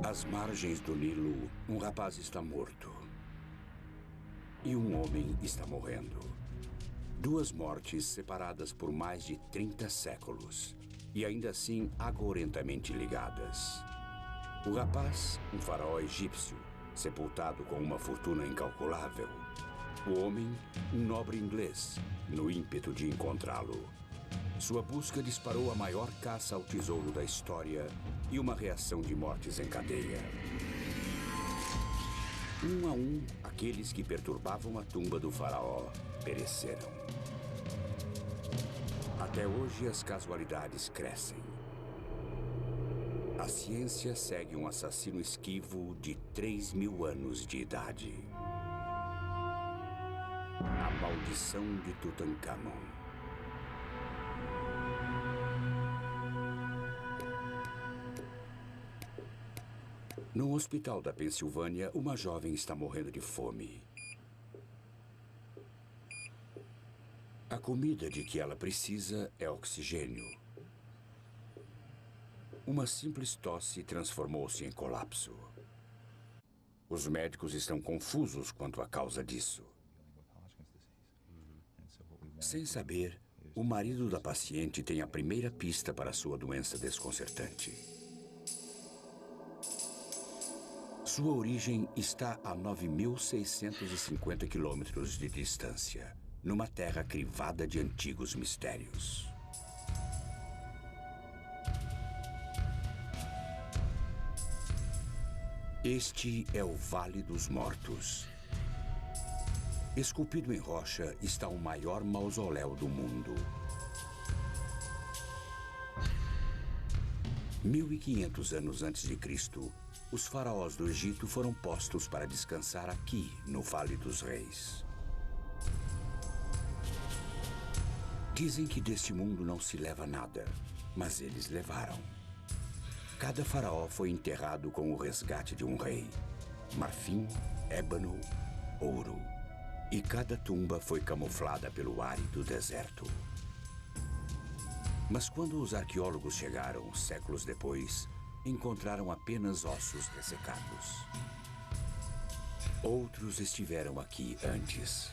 Às margens do Nilo, um rapaz está morto. E um homem está morrendo. Duas mortes separadas por mais de 30 séculos. E ainda assim agourentamente ligadas. O rapaz, um faraó egípcio, sepultado com uma fortuna incalculável. O homem, um nobre inglês, no ímpeto de encontrá-lo. Sua busca disparou a maior caça ao tesouro da história e uma reação de mortes em cadeia. Um a um, aqueles que perturbavam a tumba do faraó pereceram. Até hoje, as casualidades crescem. A ciência segue um assassino esquivo de 3.000 anos de idade. A maldição de Tutancâmon. No hospital da Pensilvânia, uma jovem está morrendo de fome. A comida de que ela precisa é oxigênio. Uma simples tosse transformou-se em colapso. Os médicos estão confusos quanto à causa disso. Sem saber, o marido da paciente tem a primeira pista para sua doença desconcertante. Sua origem está a 9.650 quilômetros de distância, numa terra crivada de antigos mistérios. Este é o Vale dos Mortos. Esculpido em rocha está o maior mausoléu do mundo. 1500 anos antes de Cristo, os faraós do Egito foram postos para descansar aqui, no Vale dos Reis. Dizem que deste mundo não se leva nada, mas eles levaram. Cada faraó foi enterrado com o resgate de um rei. Marfim, ébano, ouro. E cada tumba foi camuflada pelo árido deserto. Mas quando os arqueólogos chegaram, séculos depois, encontraram apenas ossos ressecados. Outros estiveram aqui antes.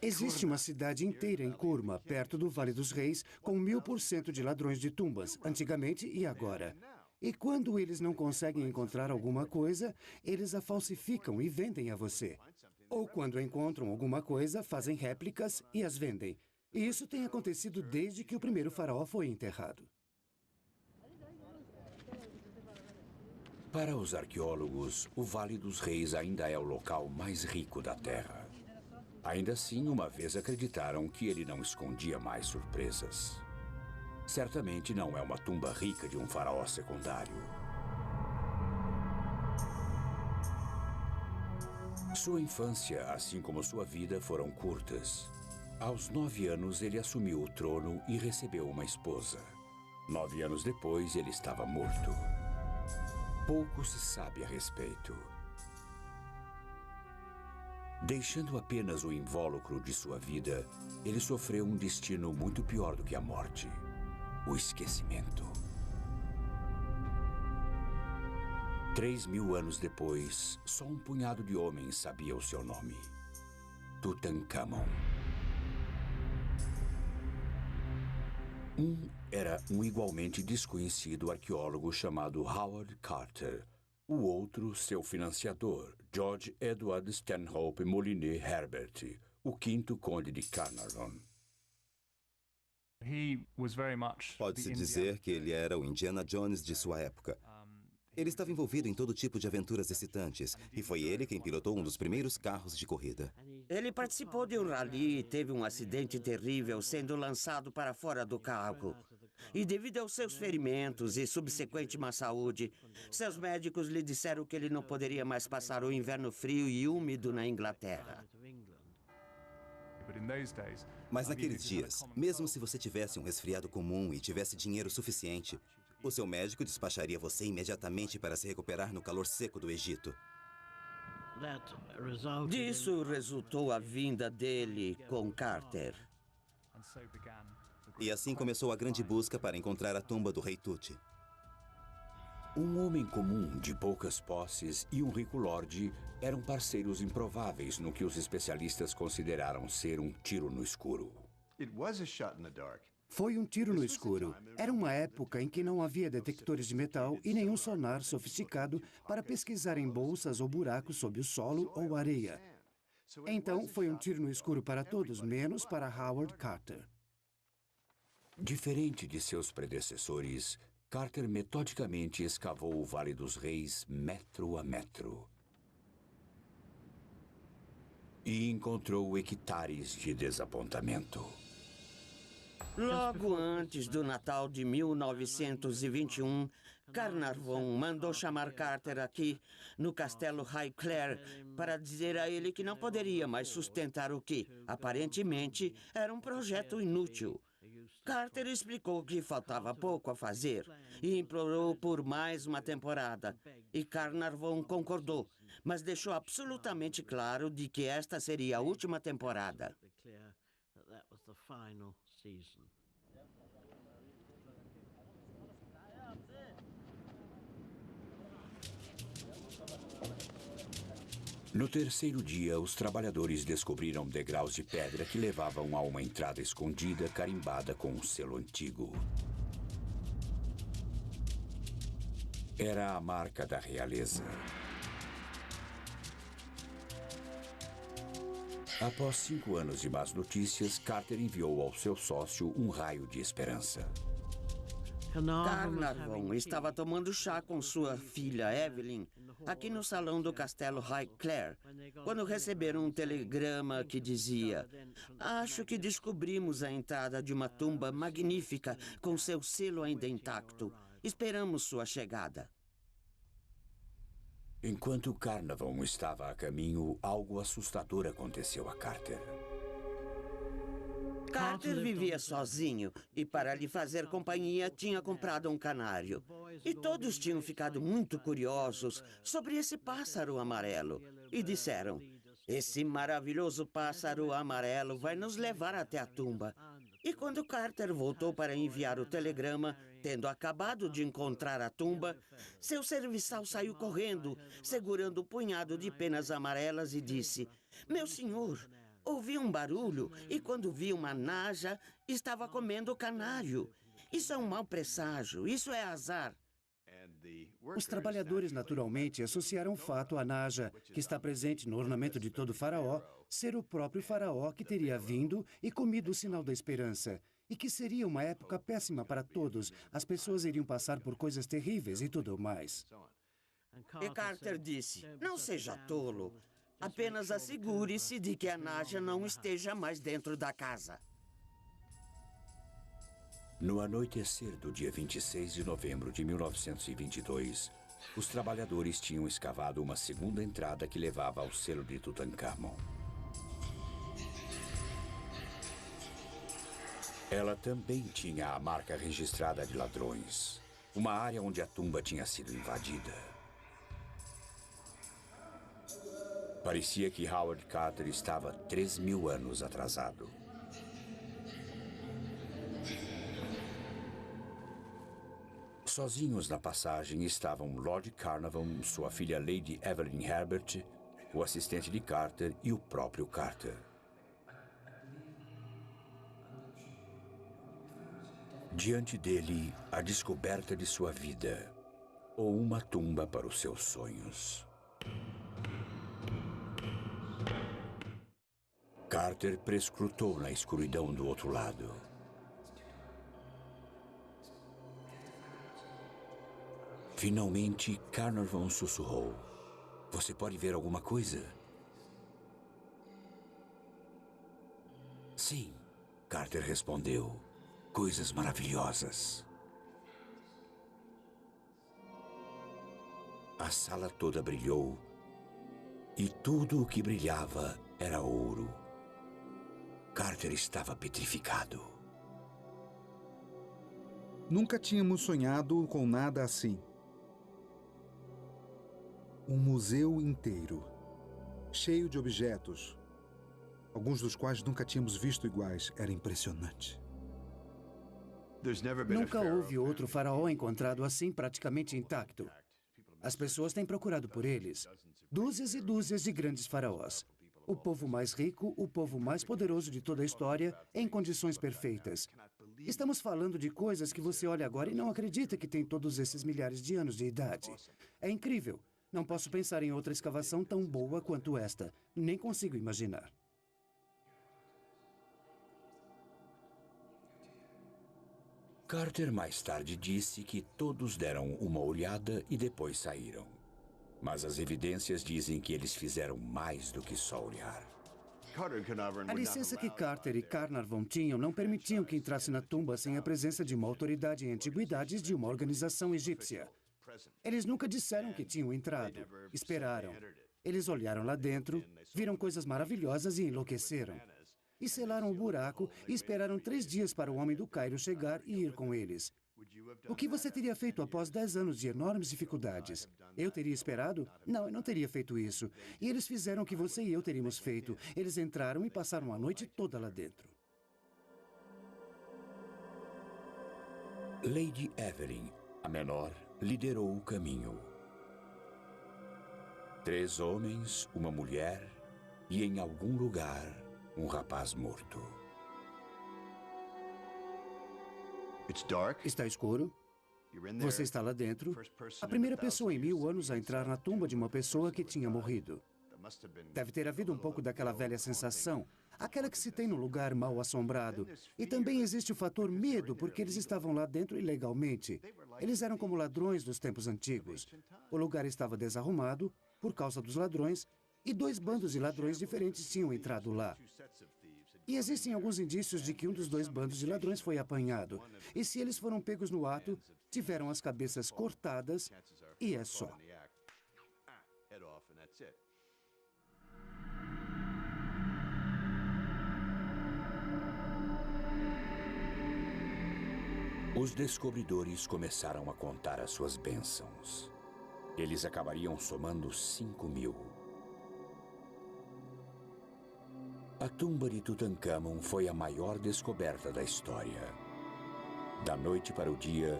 Existe uma cidade inteira em Kurma, perto do Vale dos Reis, com 1000% de ladrões de tumbas, antigamente e agora. E quando eles não conseguem encontrar alguma coisa, eles a falsificam e vendem a você. Ou quando encontram alguma coisa, fazem réplicas e as vendem. E isso tem acontecido desde que o primeiro faraó foi enterrado. Para os arqueólogos, o Vale dos Reis ainda é o local mais rico da Terra. Ainda assim, uma vez acreditaram que ele não escondia mais surpresas. Certamente não é uma tumba rica de um faraó secundário. Sua infância, assim como sua vida, foram curtas. Aos 9 anos, ele assumiu o trono e recebeu uma esposa. 9 anos depois, ele estava morto. Pouco se sabe a respeito. Deixando apenas o invólucro de sua vida, ele sofreu um destino muito pior do que a morte: o esquecimento. 3.000 anos depois, só um punhado de homens sabia o seu nome: Tutancâmon. Um era um igualmente desconhecido arqueólogo chamado Howard Carter. O outro, seu financiador, George Edward Stanhope Molyneux Herbert, o quinto conde de Carnarvon. Pode-se dizer que ele era o Indiana Jones de sua época. Ele estava envolvido em todo tipo de aventuras excitantes, e foi ele quem pilotou um dos primeiros carros de corrida. Ele participou de um rally e teve um acidente terrível sendo lançado para fora do carro. E devido aos seus ferimentos e subsequente má saúde, seus médicos lhe disseram que ele não poderia mais passar o inverno frio e úmido na Inglaterra. Mas naqueles dias, mesmo se você tivesse um resfriado comum e tivesse dinheiro suficiente, o seu médico despacharia você imediatamente para se recuperar no calor seco do Egito. Disso resultou a vinda dele com Carter. E assim começou a grande busca para encontrar a tumba do rei Tut. Um homem comum de poucas posses e um rico lorde eram parceiros improváveis no que os especialistas consideraram ser um tiro no escuro. Foi um tiro no escuro. Era uma época em que não havia detectores de metal e nenhum sonar sofisticado para pesquisar em bolsas ou buracos sob o solo ou areia. Então, foi um tiro no escuro para todos, menos para Howard Carter. Diferente de seus predecessores, Carter metodicamente escavou o Vale dos Reis metro a metro. E encontrou hectares de desapontamento. Logo antes do Natal de 1921, Carnarvon mandou chamar Carter aqui, no castelo Highclere, para dizer a ele que não poderia mais sustentar o que, aparentemente, era um projeto inútil. Carter explicou que faltava pouco a fazer e implorou por mais uma temporada. E Carnarvon concordou, mas deixou absolutamente claro de que esta seria a última temporada. No terceiro dia, os trabalhadores descobriram degraus de pedra que levavam a uma entrada escondida carimbada com um selo antigo. Era a marca da realeza. Após 5 anos de más notícias, Carter enviou ao seu sócio um raio de esperança. Carnarvon estava tomando chá com sua filha Evelyn aqui no salão do castelo Highclere, quando receberam um telegrama que dizia: "Acho que descobrimos a entrada de uma tumba magnífica com seu selo ainda intacto. Esperamos sua chegada." Enquanto Carnarvon estava a caminho, algo assustador aconteceu a Carter. Carter vivia sozinho e, para lhe fazer companhia, tinha comprado um canário. E todos tinham ficado muito curiosos sobre esse pássaro amarelo. E disseram: "Esse maravilhoso pássaro amarelo vai nos levar até a tumba." E quando Carter voltou para enviar o telegrama, tendo acabado de encontrar a tumba, seu serviçal saiu correndo, segurando um punhado de penas amarelas e disse: "Meu senhor, ouvi um barulho e quando vi uma naja, estava comendo o canário. Isso é um mau presságio, isso é azar." Os trabalhadores naturalmente associaram o fato à naja, que está presente no ornamento de todo faraó, ser o próprio faraó que teria vindo e comido o sinal da esperança. E que seria uma época péssima para todos. As pessoas iriam passar por coisas terríveis e tudo mais. E Carter disse: "Não seja tolo. Apenas assegure-se de que a naja não esteja mais dentro da casa." No anoitecer do dia 26 de novembro de 1922, os trabalhadores tinham escavado uma segunda entrada que levava ao selo de Tutankhamon. Ela também tinha a marca registrada de ladrões, uma área onde a tumba tinha sido invadida. Parecia que Howard Carter estava 3.000 anos atrasado. Sozinhos na passagem estavam Lord Carnarvon, sua filha Lady Evelyn Herbert, o assistente de Carter e o próprio Carter. Diante dele, a descoberta de sua vida, ou uma tumba para os seus sonhos. Carter prescrutou na escuridão do outro lado. Finalmente, Carnarvon sussurrou: "Você pode ver alguma coisa?" "Sim", Carter respondeu. "Coisas maravilhosas." A sala toda brilhou e tudo o que brilhava era ouro. Carter estava petrificado. Nunca tínhamos sonhado com nada assim. Um museu inteiro, cheio de objetos, alguns dos quais nunca tínhamos visto iguais. Era impressionante. Nunca houve outro faraó encontrado assim, praticamente intacto. As pessoas têm procurado por eles. Dúzias e dúzias de grandes faraós. O povo mais rico, o povo mais poderoso de toda a história, em condições perfeitas. Estamos falando de coisas que você olha agora e não acredita que tem todos esses milhares de anos de idade. É incrível. Não posso pensar em outra escavação tão boa quanto esta. Nem consigo imaginar. Carter mais tarde disse que todos deram uma olhada e depois saíram. Mas as evidências dizem que eles fizeram mais do que só olhar. A licença que Carter e Carnarvon tinham não permitiam que entrasse na tumba sem a presença de uma autoridade em antiguidades de uma organização egípcia. Eles nunca disseram que tinham entrado. Esperaram. Eles olharam lá dentro, viram coisas maravilhosas e enlouqueceram. E selaram o buraco e esperaram 3 dias para o homem do Cairo chegar e ir com eles. O que você teria feito após 10 anos de enormes dificuldades? Eu teria esperado? Não, eu não teria feito isso. E eles fizeram o que você e eu teríamos feito. Eles entraram e passaram a noite toda lá dentro. Lady Evelyn, a menor, liderou o caminho. 3 homens, uma mulher e, em algum lugar, um rapaz morto. Está escuro. Você está lá dentro. A primeira pessoa em 1000 anos a entrar na tumba de uma pessoa que tinha morrido. Deve ter havido um pouco daquela velha sensação, aquela que se tem num lugar mal assombrado. E também existe o fator medo, porque eles estavam lá dentro ilegalmente. Eles eram como ladrões dos tempos antigos. O lugar estava desarrumado por causa dos ladrões, e 2 bandos de ladrões diferentes tinham entrado lá. E existem alguns indícios de que um dos 2 bandos de ladrões foi apanhado. E se eles foram pegos no ato, tiveram as cabeças cortadas e é só. Os descobridores começaram a contar as suas bênçãos. Eles acabariam somando 5.000. A tumba de Tutancâmon foi a maior descoberta da história. Da noite para o dia,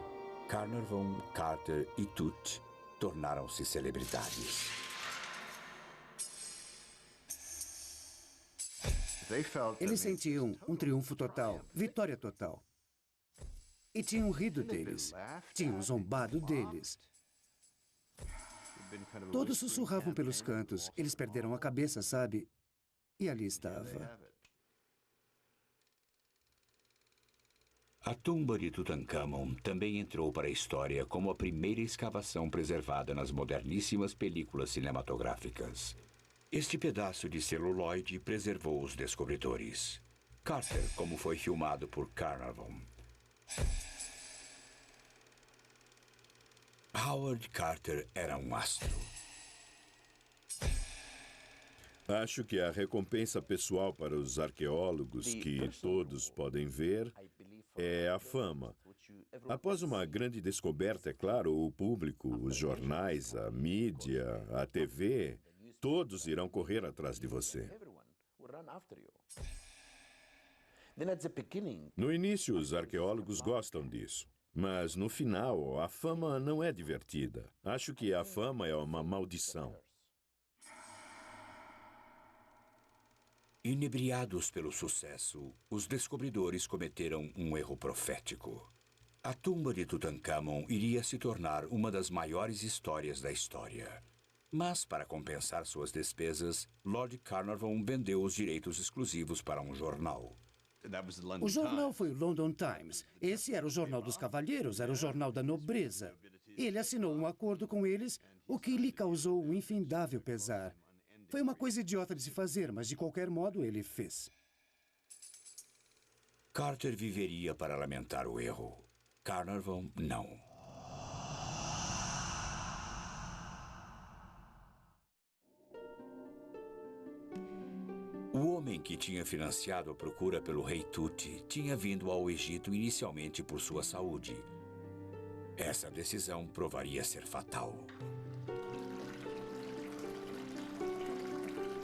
Carnarvon, Carter e Tut tornaram-se celebridades. Eles sentiam um triunfo total, vitória total. E tinham rido deles, tinham zombado deles. Todos sussurravam pelos cantos, eles perderam a cabeça, sabe? E ali estava. A tumba de Tutancâmon também entrou para a história como a primeira escavação preservada nas moderníssimas películas cinematográficas. Este pedaço de celuloide preservou os descobridores. Carter, como foi filmado por Carnarvon. Howard Carter era um astro. Acho que a recompensa pessoal para os arqueólogos, que todos podem ver, é a fama. Após uma grande descoberta, é claro, o público, os jornais, a mídia, a TV, todos irão correr atrás de você. No início, os arqueólogos gostam disso. Mas, no final, a fama não é divertida. Acho que a fama é uma maldição. Inebriados pelo sucesso, os descobridores cometeram um erro profético. A tumba de Tutancâmon iria se tornar uma das maiores histórias da história. Mas, para compensar suas despesas, Lord Carnarvon vendeu os direitos exclusivos para um jornal. O jornal foi o London Times. Esse era o jornal dos cavalheiros, era o jornal da nobreza. Ele assinou um acordo com eles, o que lhe causou um infindável pesar. Foi uma coisa idiota de se fazer, mas de qualquer modo ele fez. Carter viveria para lamentar o erro. Carnarvon, não. O homem que tinha financiado a procura pelo rei Tut tinha vindo ao Egito inicialmente por sua saúde. Essa decisão provaria ser fatal.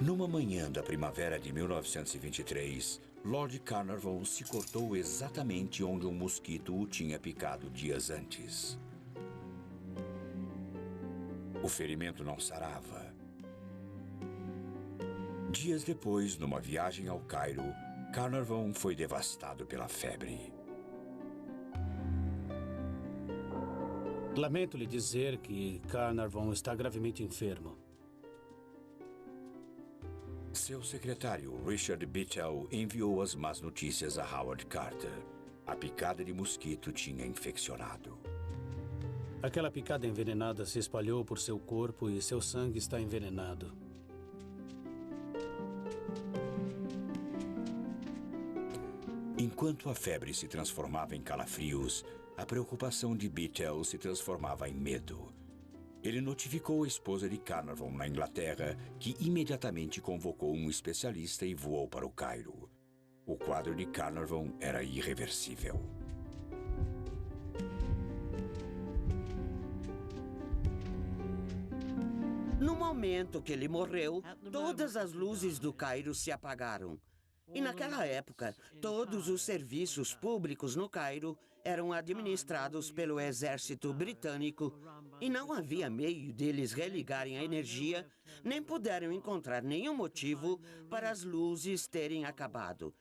Numa manhã da primavera de 1923, Lord Carnarvon se cortou exatamente onde um mosquito o tinha picado dias antes. O ferimento não sarava. Dias depois, numa viagem ao Cairo, Carnarvon foi devastado pela febre. Lamento lhe dizer que Carnarvon está gravemente enfermo. Seu secretário, Richard Bittell, enviou as más notícias a Howard Carter. A picada de mosquito tinha infeccionado. Aquela picada envenenada se espalhou por seu corpo e seu sangue está envenenado. Enquanto a febre se transformava em calafrios, a preocupação de Bittell se transformava em medo. Ele notificou a esposa de Carnarvon na Inglaterra, que imediatamente convocou um especialista e voou para o Cairo. O quadro de Carnarvon era irreversível. No momento que ele morreu, todas as luzes do Cairo se apagaram. E naquela época, todos os serviços públicos no Cairo eram administrados pelo exército britânico e não havia meio deles religarem a energia, nem puderam encontrar nenhum motivo para as luzes terem acabado.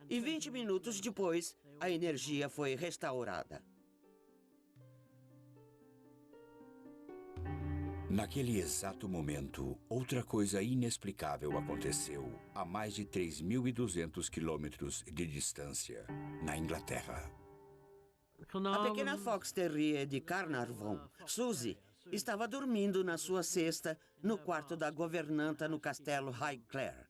E 20 minutos depois, a energia foi restaurada. Naquele exato momento, outra coisa inexplicável aconteceu a mais de 3.200 quilômetros de distância, na Inglaterra. A pequena Fox Terrier de Carnarvon, Suzy, estava dormindo na sua cesta no quarto da governanta no castelo Highclere.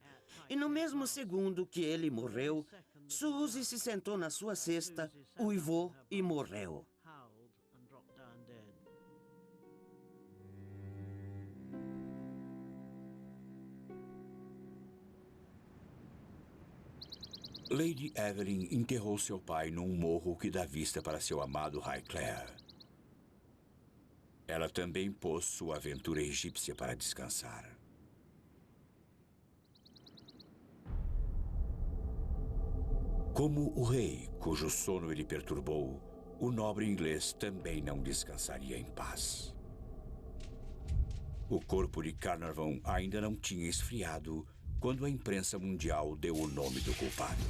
E no mesmo segundo que ele morreu, Suzy se sentou na sua cesta, uivou e morreu. Lady Evelyn enterrou seu pai num morro que dá vista para seu amado Highclere. Ela também pôs sua aventura egípcia para descansar. Como o rei, cujo sono ele perturbou, o nobre inglês também não descansaria em paz. O corpo de Carnarvon ainda não tinha esfriado quando a imprensa mundial deu o nome do culpado.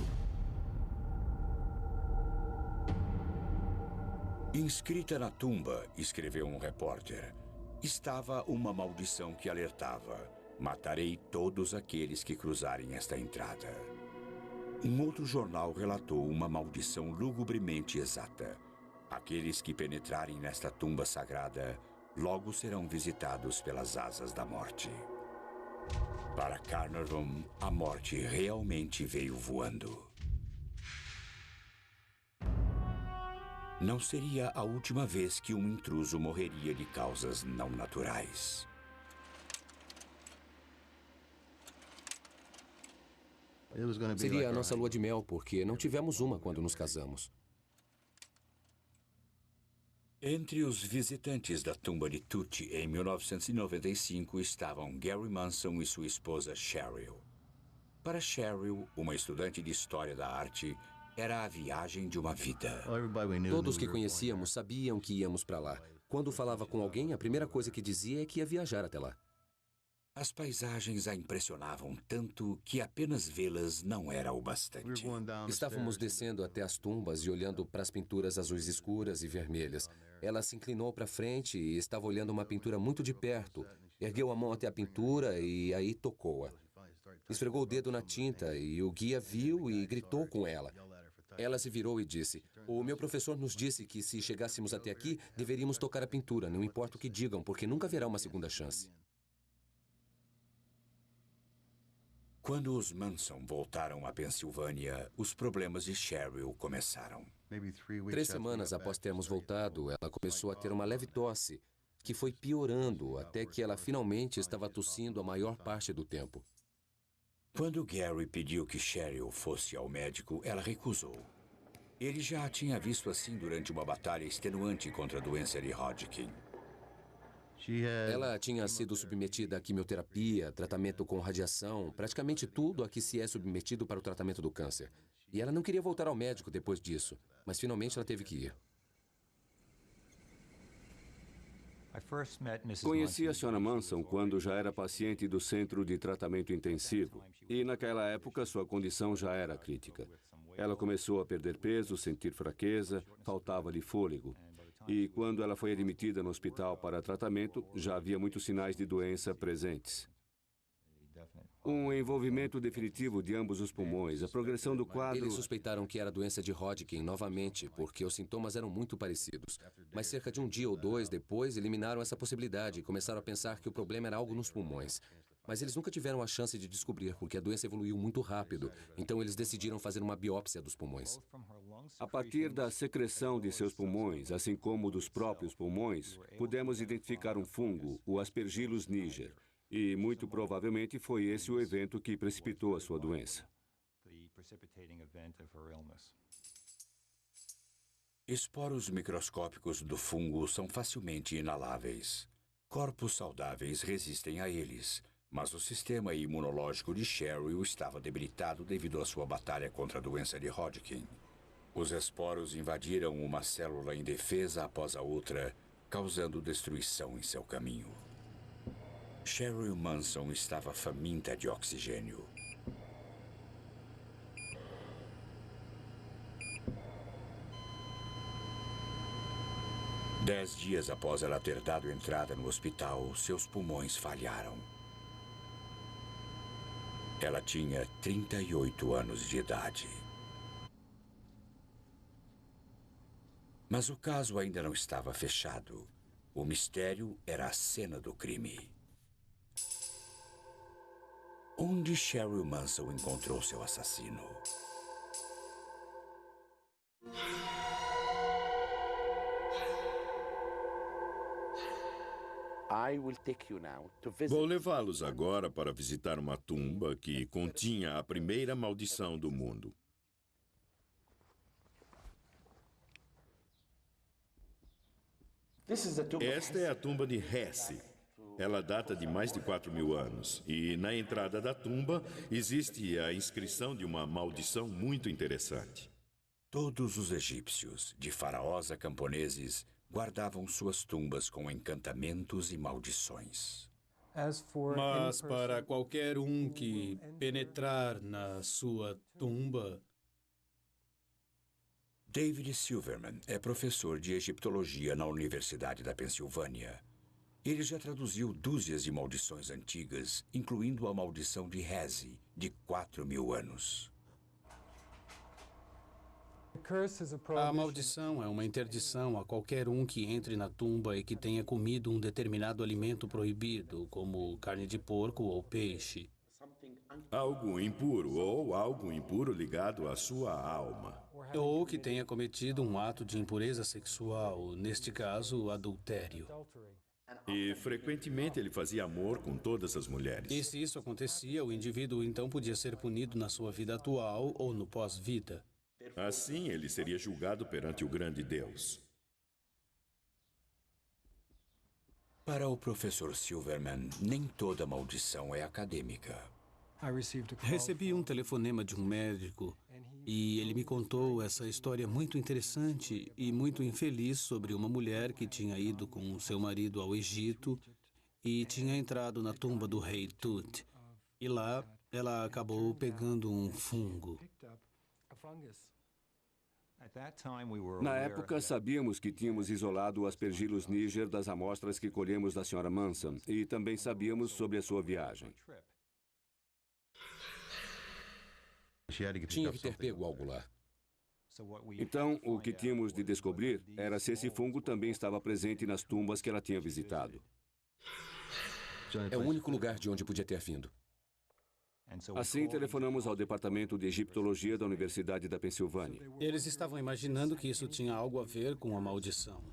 Inscrita na tumba, escreveu um repórter, estava uma maldição que alertava: matarei todos aqueles que cruzarem esta entrada. Um outro jornal relatou uma maldição lugubremente exata: aqueles que penetrarem nesta tumba sagrada logo serão visitados pelas asas da morte. Para Carnarvon, a morte realmente veio voando. Não seria a última vez que um intruso morreria de causas não naturais. Seria a nossa lua de mel, porque não tivemos uma quando nos casamos. Entre os visitantes da tumba de Tut em 1995 estavam Gary Manson e sua esposa Cheryl. Para Cheryl, uma estudante de História da Arte, era a viagem de uma vida. Todos que conhecíamos sabiam que íamos para lá. Quando falava com alguém, a primeira coisa que dizia é que ia viajar até lá. As paisagens a impressionavam tanto que apenas vê-las não era o bastante. Estávamos descendo até as tumbas e olhando para as pinturas azuis escuras e vermelhas. Ela se inclinou para frente e estava olhando uma pintura muito de perto. Ergueu a mão até a pintura e aí tocou-a. Esfregou o dedo na tinta e o guia viu e gritou com ela. Ela se virou e disse: "O meu professor nos disse que se chegássemos até aqui, deveríamos tocar a pintura, não importa o que digam, porque nunca haverá uma segunda chance." Quando os Manson voltaram à Pensilvânia, os problemas de Cheryl começaram. 3 semanas após termos voltado, ela começou a ter uma leve tosse, que foi piorando até que ela finalmente estava tossindo a maior parte do tempo. Quando Gary pediu que Cheryl fosse ao médico, ela recusou. Ele já a tinha visto assim durante uma batalha extenuante contra a doença de Hodgkin. Ela tinha sido submetida a quimioterapia, tratamento com radiação, praticamente tudo a que se é submetido para o tratamento do câncer. E ela não queria voltar ao médico depois disso, mas finalmente ela teve que ir. Conheci a Sra. Manson quando já era paciente do centro de tratamento intensivo. E naquela época sua condição já era crítica. Ela começou a perder peso, sentir fraqueza, faltava-lhe fôlego. E quando ela foi admitida no hospital para tratamento, já havia muitos sinais de doença presentes. Um envolvimento definitivo de ambos os pulmões, a progressão do quadro... Eles suspeitaram que era doença de Hodgkin novamente, porque os sintomas eram muito parecidos. Mas cerca de um dia ou dois depois, eliminaram essa possibilidade e começaram a pensar que o problema era algo nos pulmões. Mas eles nunca tiveram a chance de descobrir, porque a doença evoluiu muito rápido. Então eles decidiram fazer uma biópsia dos pulmões. A partir da secreção de seus pulmões, assim como dos próprios pulmões, pudemos identificar um fungo, o Aspergillus niger. E, muito provavelmente, foi esse o evento que precipitou a sua doença. Esporos microscópicos do fungo são facilmente inaláveis. Corpos saudáveis resistem a eles, mas o sistema imunológico de Cheryl estava debilitado devido à sua batalha contra a doença de Hodgkin. Os esporos invadiram uma célula indefesa após a outra, causando destruição em seu caminho. Cheryl Manson estava faminta de oxigênio. Dez dias após ela ter dado entrada no hospital, seus pulmões falharam. Ela tinha 38 anos de idade. Mas o caso ainda não estava fechado. O mistério era a cena do crime. Onde Cheryl Manson encontrou seu assassino? Vou levá-los agora para visitar uma tumba que continha a primeira maldição do mundo. Esta é a tumba de Hesse. Ela data de mais de 4.000 anos. E na entrada da tumba existe a inscrição de uma maldição muito interessante. Todos os egípcios, de faraós a camponeses, guardavam suas tumbas com encantamentos e maldições. Mas para qualquer um que penetrar na sua tumba... David Silverman é professor de egiptologia na Universidade da Pensilvânia. Ele já traduziu dúzias de maldições antigas, incluindo a maldição de Hesse, de 4.000 anos. A maldição é uma interdição a qualquer um que entre na tumba e que tenha comido um determinado alimento proibido, como carne de porco ou peixe. Algo impuro ou algo impuro ligado à sua alma. Ou que tenha cometido um ato de impureza sexual, neste caso, adultério. E frequentemente ele fazia amor com todas as mulheres. E se isso acontecia, o indivíduo então podia ser punido na sua vida atual ou no pós-vida. Assim, ele seria julgado perante o grande Deus. Para o professor Silverman, nem toda maldição é acadêmica. Recebi um telefonema de um médico e ele me contou essa história muito interessante e muito infeliz sobre uma mulher que tinha ido com seu marido ao Egito e tinha entrado na tumba do rei Tut. E lá ela acabou pegando um fungo. Na época, sabíamos que tínhamos isolado o Aspergillus niger das amostras que colhemos da Sra. Manson e também sabíamos sobre a sua viagem. Tinha que ter pego algo lá. Então, o que tínhamos de descobrir era se esse fungo também estava presente nas tumbas que ela tinha visitado. É o único lugar de onde podia ter vindo. Assim, telefonamos ao Departamento de Egiptologia da Universidade da Pensilvânia. Eles estavam imaginando que isso tinha algo a ver com a maldição.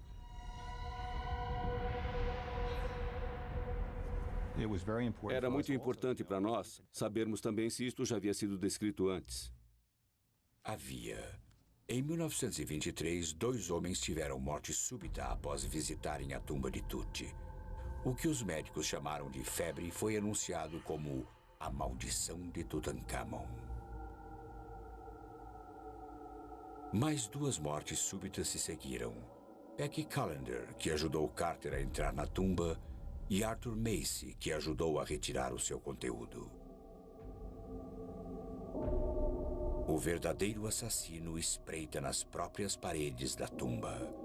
Era muito importante para nós sabermos também se isto já havia sido descrito antes. Havia. Em 1923, 2 homens tiveram morte súbita após visitarem a tumba de Tut. O que os médicos chamaram de febre foi anunciado como a maldição de Tutankhamon. Mais 2 mortes súbitas se seguiram. Becky Callender, que ajudou Carter a entrar na tumba, e Arthur Macy, que ajudou a retirar o seu conteúdo. O verdadeiro assassino espreita nas próprias paredes da tumba.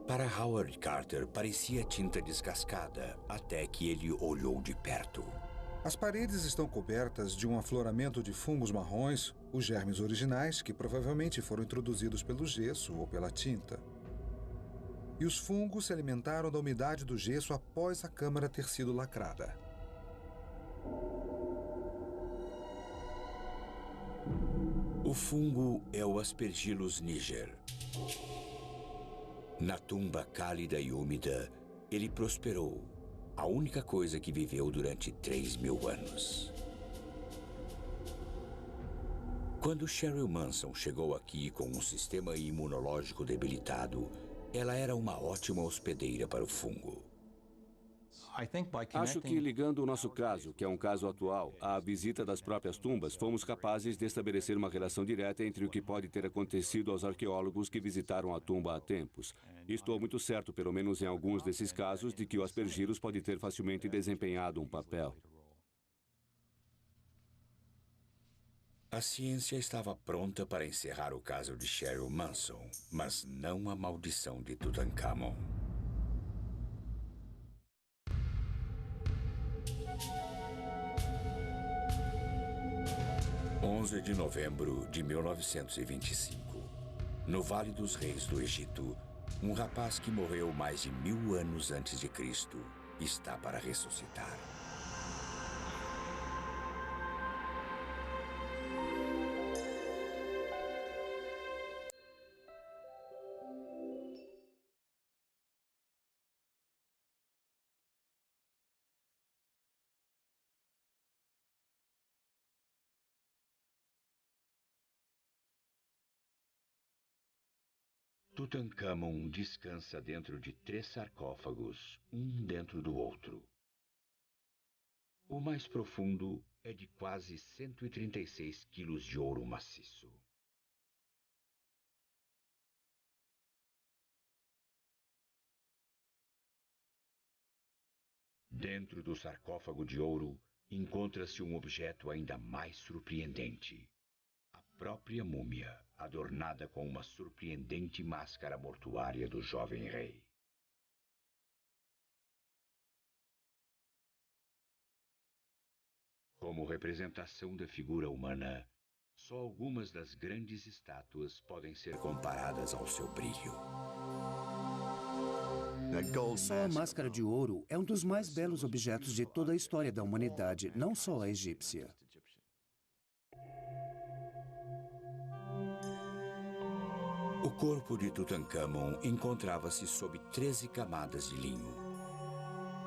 Para Howard Carter, parecia tinta descascada, até que ele olhou de perto. As paredes estão cobertas de um afloramento de fungos marrons, os germes originais, que provavelmente foram introduzidos pelo gesso ou pela tinta. E os fungos se alimentaram da umidade do gesso após a câmara ter sido lacrada. O fungo é o Aspergillus niger. Na tumba cálida e úmida, ele prosperou, a única coisa que viveu durante 3.000 anos. Quando Cheryl Manson chegou aqui com um sistema imunológico debilitado, ela era uma ótima hospedeira para o fungo. Acho que ligando o nosso caso, que é um caso atual, à visita das próprias tumbas, fomos capazes de estabelecer uma relação direta entre o que pode ter acontecido aos arqueólogos que visitaram a tumba há tempos. E estou muito certo, pelo menos em alguns desses casos, de que o Aspergillus pode ter facilmente desempenhado um papel. A ciência estava pronta para encerrar o caso de Cheryl Manson, mas não a maldição de Tutankhamon. 11 de novembro de 1925. No Vale dos Reis do Egito, um rapaz que morreu mais de 1000 anos antes de Cristo está para ressuscitar. Tutankhamon descansa dentro de 3 sarcófagos, um dentro do outro. O mais profundo é de quase 136 quilos de ouro maciço. Dentro do sarcófago de ouro, encontra-se um objeto ainda mais surpreendente. A própria múmia, adornada com uma surpreendente máscara mortuária do jovem rei. Como representação da figura humana, só algumas das grandes estátuas podem ser comparadas ao seu brilho. Só a máscara de ouro é um dos mais belos objetos de toda a história da humanidade, não só a egípcia. O corpo de Tutankhamon encontrava-se sob 13 camadas de linho.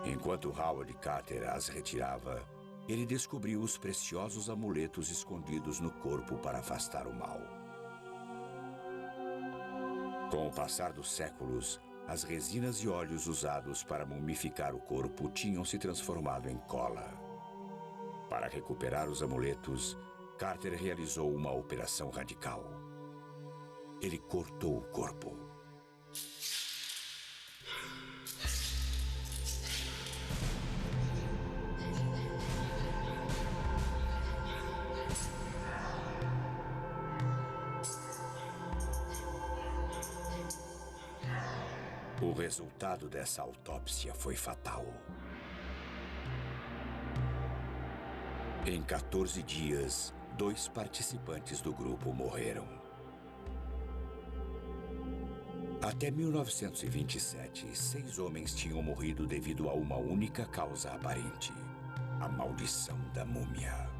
Enquanto Howard Carter as retirava, ele descobriu os preciosos amuletos escondidos no corpo para afastar o mal. Com o passar dos séculos, as resinas e óleos usados para mumificar o corpo tinham se transformado em cola. Para recuperar os amuletos, Carter realizou uma operação radical. Ele cortou o corpo. O resultado dessa autópsia foi fatal. Em 14 dias, 2 participantes do grupo morreram. Até 1927, 6 homens tinham morrido devido a uma única causa aparente: a maldição da múmia.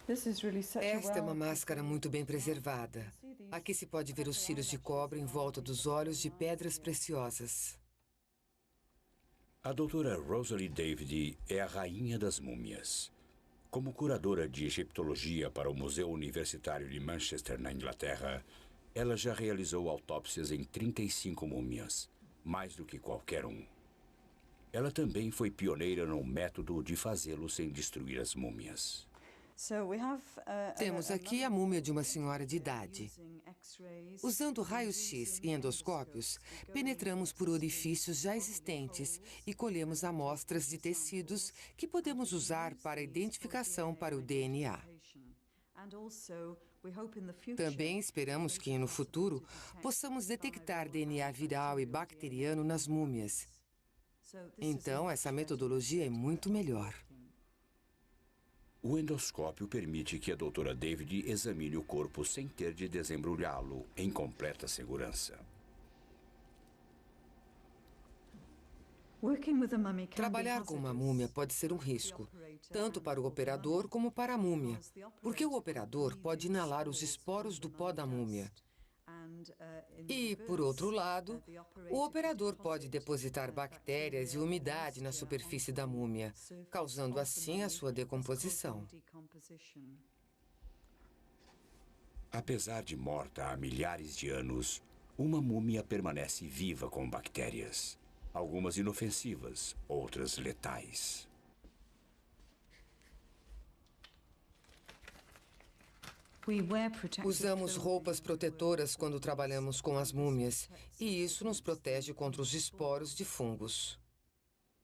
Esta é uma máscara muito bem preservada. Aqui se pode ver os cílios de cobre em volta dos olhos de pedras preciosas. A doutora Rosalie David é a rainha das múmias. Como curadora de egiptologia para o Museu Universitário de Manchester, na Inglaterra, ela já realizou autópsias em 35 múmias, mais do que qualquer um. Ela também foi pioneira no método de fazê-lo sem destruir as múmias. Temos aqui a múmia de uma senhora de idade. Usando raios-x e endoscópios, penetramos por orifícios já existentes e colhemos amostras de tecidos que podemos usar para identificação para o DNA. Também esperamos que, no futuro, possamos detectar DNA viral e bacteriano nas múmias. Então, essa metodologia é muito melhor. O endoscópio permite que a doutora David examine o corpo sem ter de desembrulhá-lo, em completa segurança. Trabalhar com uma múmia pode ser um risco, tanto para o operador como para a múmia, porque o operador pode inalar os esporos do pó da múmia. E, por outro lado, o operador pode depositar bactérias e umidade na superfície da múmia, causando assim a sua decomposição. Apesar de morta há milhares de anos, uma múmia permanece viva com bactérias. Algumas inofensivas, outras letais. Usamos roupas protetoras quando trabalhamos com as múmias, e isso nos protege contra os esporos de fungos.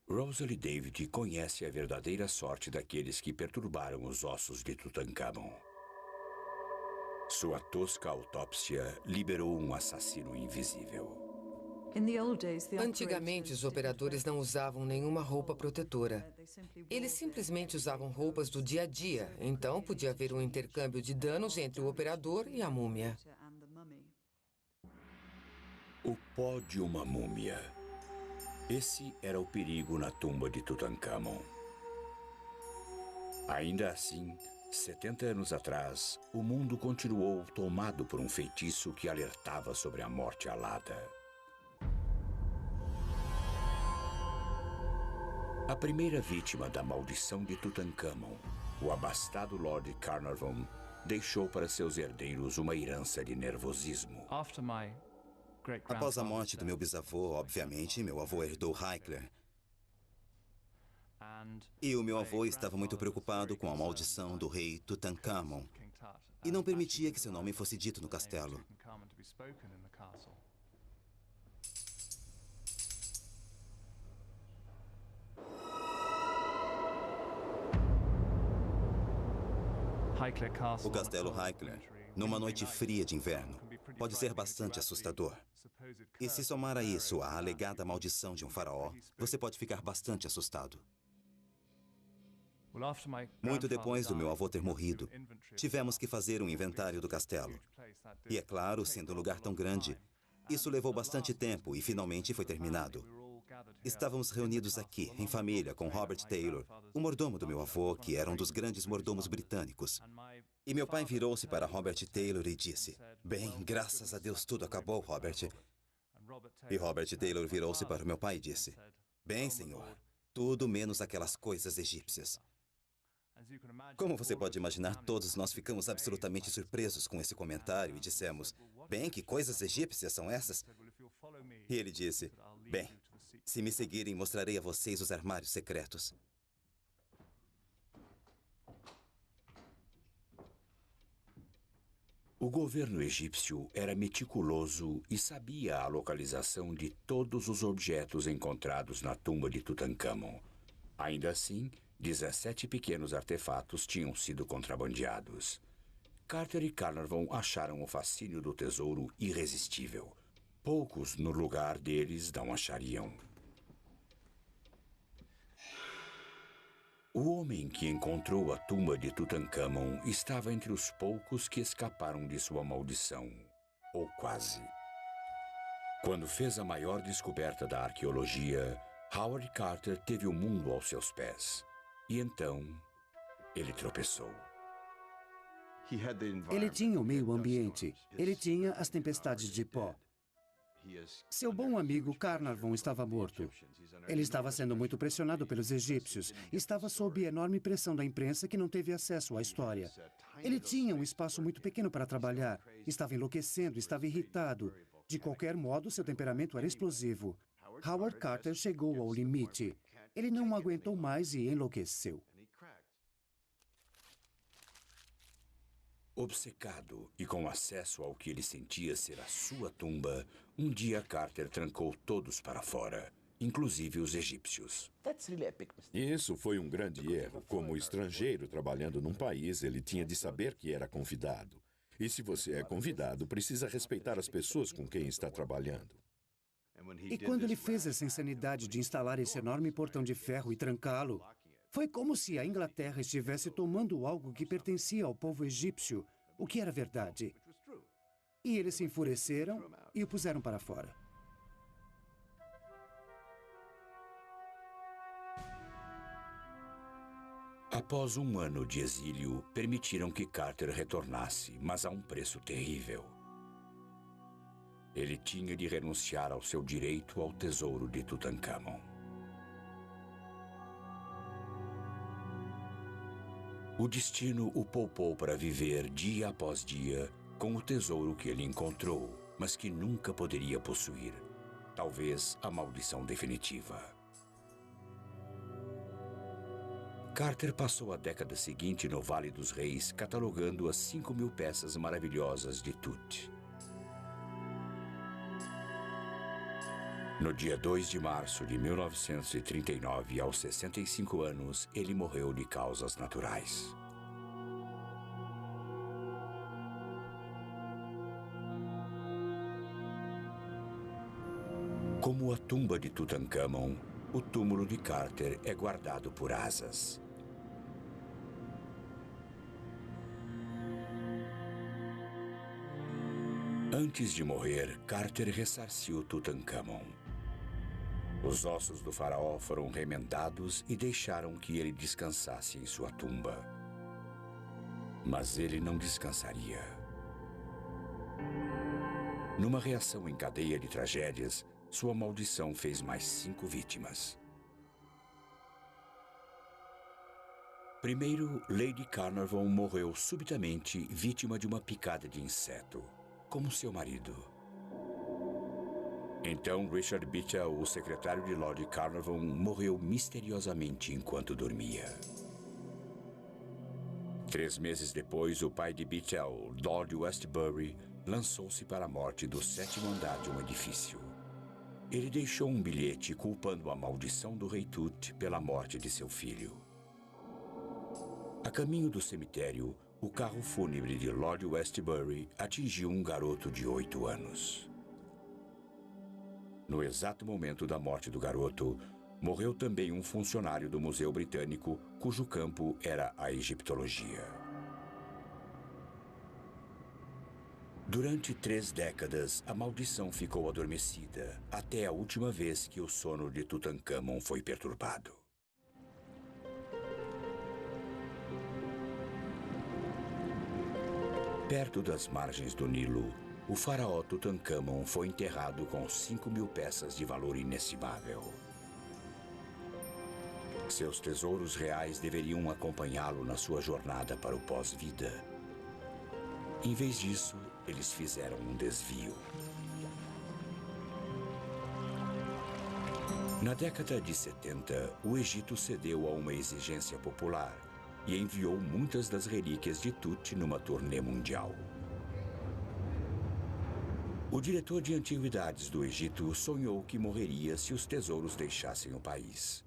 Rosalie David conhece a verdadeira sorte daqueles que perturbaram os ossos de Tutankhamon. Sua tosca autópsia liberou um assassino invisível. Antigamente, os operadores não usavam nenhuma roupa protetora. Eles simplesmente usavam roupas do dia a dia, então podia haver um intercâmbio de danos entre o operador e a múmia. O pó de uma múmia. Esse era o perigo na tumba de Tutankhamon. Ainda assim, 70 anos atrás, o mundo continuou tomado por um feitiço que alertava sobre a morte alada. A primeira vítima da maldição de Tutankhamon, o abastado Lord Carnarvon, deixou para seus herdeiros uma herança de nervosismo. Após a morte do meu bisavô, obviamente, meu avô herdou Hickler. E o meu avô estava muito preocupado com a maldição do rei Tutankhamon e não permitia que seu nome fosse dito no castelo. O castelo Hickler, numa noite fria de inverno, pode ser bastante assustador. E se somar a isso a alegada maldição de um faraó, você pode ficar bastante assustado. Muito depois do meu avô ter morrido, tivemos que fazer um inventário do castelo. E é claro, sendo um lugar tão grande, isso levou bastante tempo e finalmente foi terminado. Estávamos reunidos aqui, em família, com Robert Taylor, o mordomo do meu avô, que era um dos grandes mordomos britânicos. E meu pai virou-se para Robert Taylor e disse: "Bem, graças a Deus tudo acabou, Robert." E Robert Taylor virou-se para o meu pai e disse: "Bem, senhor, tudo menos aquelas coisas egípcias." Como você pode imaginar, todos nós ficamos absolutamente surpresos com esse comentário e dissemos: "Bem, que coisas egípcias são essas?" E ele disse: "Bem, se me seguirem, mostrarei a vocês os armários secretos." O governo egípcio era meticuloso e sabia a localização de todos os objetos encontrados na tumba de Tutankhamon. Ainda assim, 17 pequenos artefatos tinham sido contrabandeados. Carter e Carnarvon acharam o fascínio do tesouro irresistível. Poucos no lugar deles não achariam. O homem que encontrou a tumba de Tutankhamon estava entre os poucos que escaparam de sua maldição, ou quase. Quando fez a maior descoberta da arqueologia, Howard Carter teve o mundo aos seus pés. E então, ele tropeçou. Ele tinha o meio ambiente. Ele tinha as tempestades de pó. Seu bom amigo Carnarvon estava morto. Ele estava sendo muito pressionado pelos egípcios. Estava sob enorme pressão da imprensa que não teve acesso à história. Ele tinha um espaço muito pequeno para trabalhar. Estava enlouquecendo, estava irritado. De qualquer modo, seu temperamento era explosivo. Howard Carter chegou ao limite. Ele não aguentou mais e enlouqueceu. Obcecado e com acesso ao que ele sentia ser a sua tumba, um dia Carter trancou todos para fora, inclusive os egípcios. Isso foi um grande erro. Como estrangeiro trabalhando num país, ele tinha de saber que era convidado. E se você é convidado, precisa respeitar as pessoas com quem está trabalhando. E quando ele fez essa insanidade de instalar esse enorme portão de ferro e trancá-lo, foi como se a Inglaterra estivesse tomando algo que pertencia ao povo egípcio, o que era verdade. E eles se enfureceram e o puseram para fora. Após um ano de exílio, permitiram que Carter retornasse, mas a um preço terrível. Ele tinha de renunciar ao seu direito ao tesouro de Tutankhamon. O destino o poupou para viver dia após dia com o tesouro que ele encontrou, mas que nunca poderia possuir. Talvez a maldição definitiva. Carter passou a década seguinte no Vale dos Reis catalogando as 5.000 peças maravilhosas de Tut. No dia 2 de março de 1939, aos 65 anos, ele morreu de causas naturais. Como a tumba de Tutankhamon, o túmulo de Carter é guardado por asas. Antes de morrer, Carter ressarciu Tutankhamon. Os ossos do faraó foram remendados e deixaram que ele descansasse em sua tumba. Mas ele não descansaria. Numa reação em cadeia de tragédias, sua maldição fez mais 5 vítimas. Primeiro, Lady Carnarvon morreu subitamente vítima de uma picada de inseto, como seu marido. Então, Richard Beecher, o secretário de Lord Carnarvon, morreu misteriosamente enquanto dormia. 3 meses depois, o pai de Beecher, Lord Westbury, lançou-se para a morte do 7º andar de um edifício. Ele deixou um bilhete culpando a maldição do rei Tut pela morte de seu filho. A caminho do cemitério, o carro fúnebre de Lord Westbury atingiu um garoto de 8 anos. No exato momento da morte do garoto, morreu também um funcionário do Museu Britânico, cujo campo era a egiptologia. Durante 3 décadas, a maldição ficou adormecida, até a última vez que o sono de Tutankhamon foi perturbado. Perto das margens do Nilo, o faraó Tutankhamon foi enterrado com 5.000 peças de valor inestimável. Seus tesouros reais deveriam acompanhá-lo na sua jornada para o pós-vida. Em vez disso, eles fizeram um desvio. Na década de 70, o Egito cedeu a uma exigência popular e enviou muitas das relíquias de Tut numa turnê mundial. O diretor de antiguidades do Egito sonhou que morreria se os tesouros deixassem o país.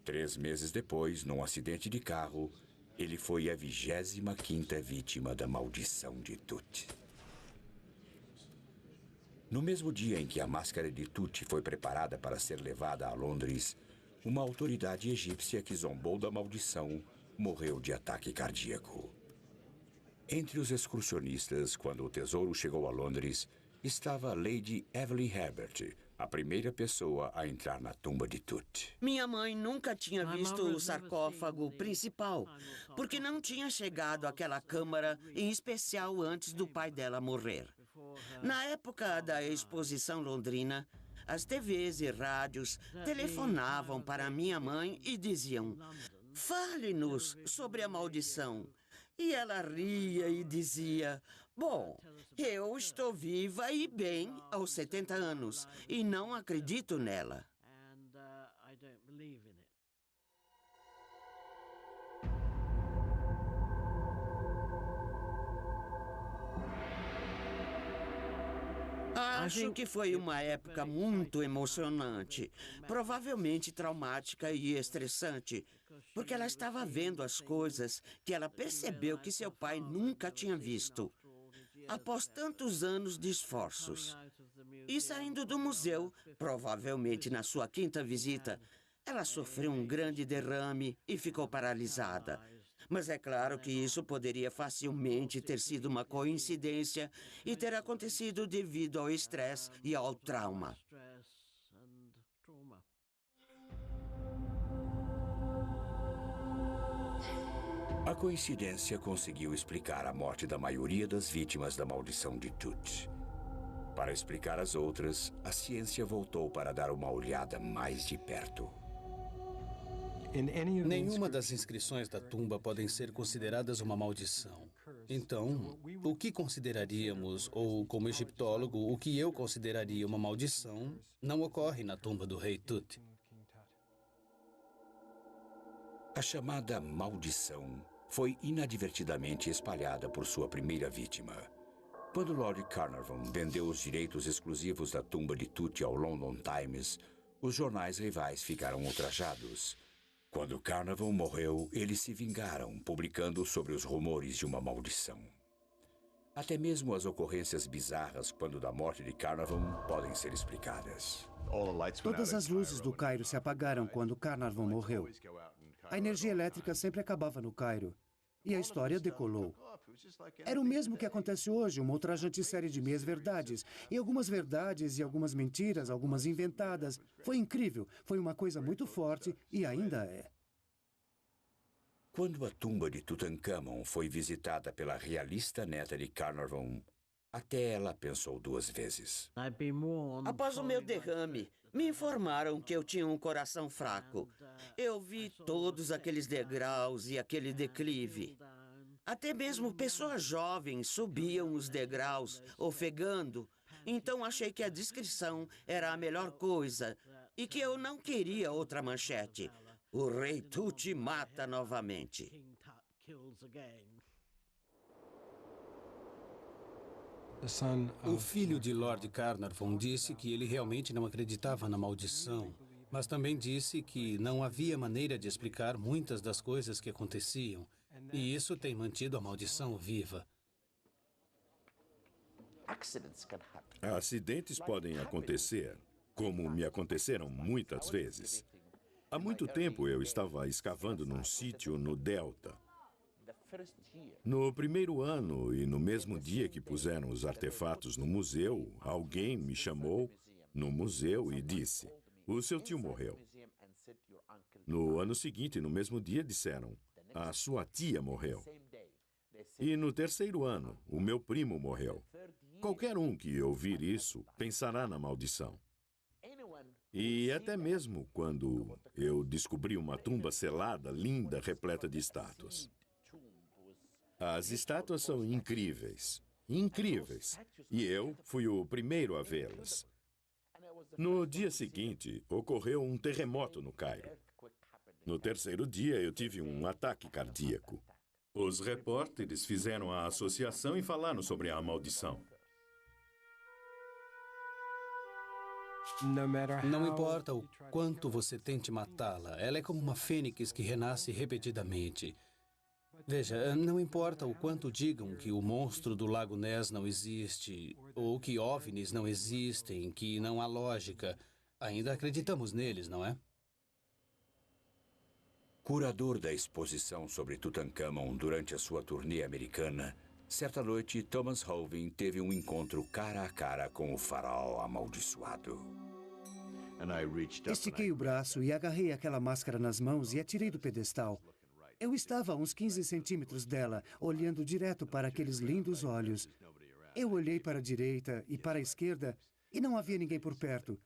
3 meses depois, num acidente de carro, ele foi a 25ª vítima da maldição de Tut. No mesmo dia em que a máscara de Tut foi preparada para ser levada a Londres, uma autoridade egípcia que zombou da maldição morreu de ataque cardíaco. Entre os excursionistas, quando o tesouro chegou a Londres, estava Lady Evelyn Herbert, a primeira pessoa a entrar na tumba de Tut. Minha mãe nunca tinha visto o sarcófago principal, porque não tinha chegado àquela câmara em especial antes do pai dela morrer. Na época da exposição londrina, as TVs e rádios telefonavam para minha mãe e diziam: "Fale-nos sobre a maldição." E ela ria e dizia: "Bom, eu estou viva e bem aos 70 anos e não acredito nela." Acho que foi uma época muito emocionante, provavelmente traumática e estressante, porque ela estava vendo as coisas que ela percebeu que seu pai nunca tinha visto, após tantos anos de esforços. E saindo do museu, provavelmente na sua 5ª visita, ela sofreu um grande derrame e ficou paralisada. Mas é claro que isso poderia facilmente ter sido uma coincidência e ter acontecido devido ao estresse e ao trauma. A coincidência conseguiu explicar a morte da maioria das vítimas da maldição de Tut. Para explicar as outras, a ciência voltou para dar uma olhada mais de perto. Nenhuma das inscrições da tumba podem ser consideradas uma maldição. Então, o que consideraríamos, ou como egiptólogo, o que eu consideraria uma maldição, não ocorre na tumba do rei Tut. A chamada maldição foi inadvertidamente espalhada por sua primeira vítima. Quando Lord Carnarvon vendeu os direitos exclusivos da tumba de Tut ao London Times, os jornais rivais ficaram ultrajados. Quando Carnarvon morreu, eles se vingaram, publicando sobre os rumores de uma maldição. Até mesmo as ocorrências bizarras quando da morte de Carnarvon podem ser explicadas. Todas as luzes do Cairo se apagaram quando Carnarvon morreu. A energia elétrica sempre acabava no Cairo. E a história decolou. Era o mesmo que acontece hoje, uma ultrajante série de meias-verdades. E algumas verdades e algumas mentiras, algumas inventadas. Foi incrível, foi uma coisa muito forte e ainda é. Quando a tumba de Tutankhamon foi visitada pela realista neta de Carnarvon, até ela pensou 2 vezes. Após o meu derrame, me informaram que eu tinha um coração fraco. Eu vi todos aqueles degraus e aquele declive. Até mesmo pessoas jovens subiam os degraus, ofegando. Então achei que a descrição era a melhor coisa e que eu não queria outra manchete. O rei Tut mata novamente. O filho de Lord Carnarvon disse que ele realmente não acreditava na maldição, mas também disse que não havia maneira de explicar muitas das coisas que aconteciam, e isso tem mantido a maldição viva. Acidentes podem acontecer, como me aconteceram muitas vezes. Há muito tempo eu estava escavando num sítio no Delta. No primeiro ano e no mesmo dia que puseram os artefatos no museu, alguém me chamou no museu e disse: "O seu tio morreu." No ano seguinte, no mesmo dia, disseram: "A sua tia morreu." E no terceiro ano, o meu primo morreu. Qualquer um que ouvir isso pensará na maldição. E até mesmo quando eu descobri uma tumba selada, linda, repleta de estátuas. As estátuas são incríveis, incríveis. E eu fui o primeiro a vê-las. No dia seguinte, ocorreu um terremoto no Cairo. No terceiro dia, eu tive um ataque cardíaco. Os repórteres fizeram a associação e falaram sobre a maldição. Não importa o quanto você tente matá-la, ela é como uma fênix que renasce repetidamente. Veja, não importa o quanto digam que o monstro do Lago Ness não existe, ou que OVNIs não existem, que não há lógica, ainda acreditamos neles, não é? Curador da exposição sobre Tutankhamon durante a sua turnê americana, certa noite Thomas Holvin teve um encontro cara a cara com o faraó amaldiçoado. Estiquei o braço e agarrei aquela máscara nas mãos e a tirei do pedestal. Eu estava a uns 15 centímetros dela, olhando direto para aqueles lindos olhos. Eu olhei para a direita e para a esquerda e não havia ninguém por perto.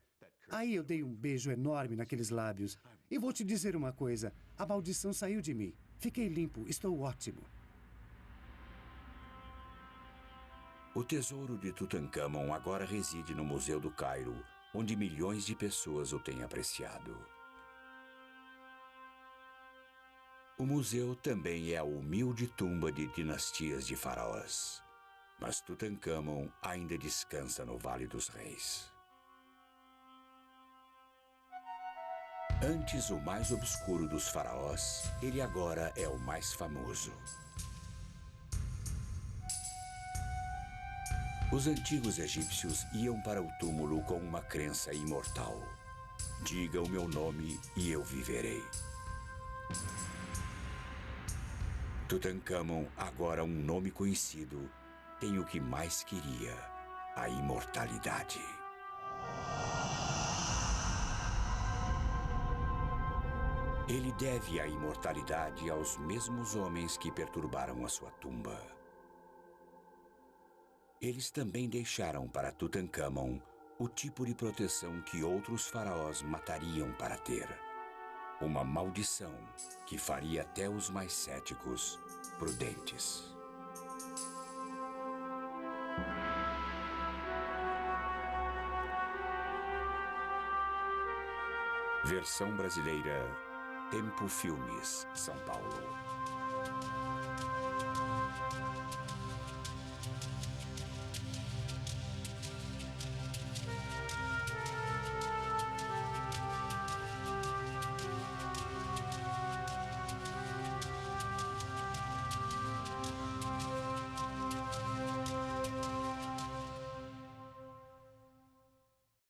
Aí eu dei um beijo enorme naqueles lábios. E vou te dizer uma coisa, a maldição saiu de mim. Fiquei limpo, estou ótimo. O tesouro de Tutancâmon agora reside no Museu do Cairo, onde milhões de pessoas o têm apreciado. O museu também é a humilde tumba de dinastias de faraós. Mas Tutancâmon ainda descansa no Vale dos Reis. Antes o mais obscuro dos faraós, ele agora é o mais famoso. Os antigos egípcios iam para o túmulo com uma crença imortal. Diga o meu nome e eu viverei. Tutancâmon, agora um nome conhecido, tem o que mais queria, a imortalidade. Ele deve a imortalidade aos mesmos homens que perturbaram a sua tumba. Eles também deixaram para Tutancâmon o tipo de proteção que outros faraós matariam para ter. Uma maldição que faria até os mais céticos prudentes. Versão brasileira, Tempo Filmes, São Paulo.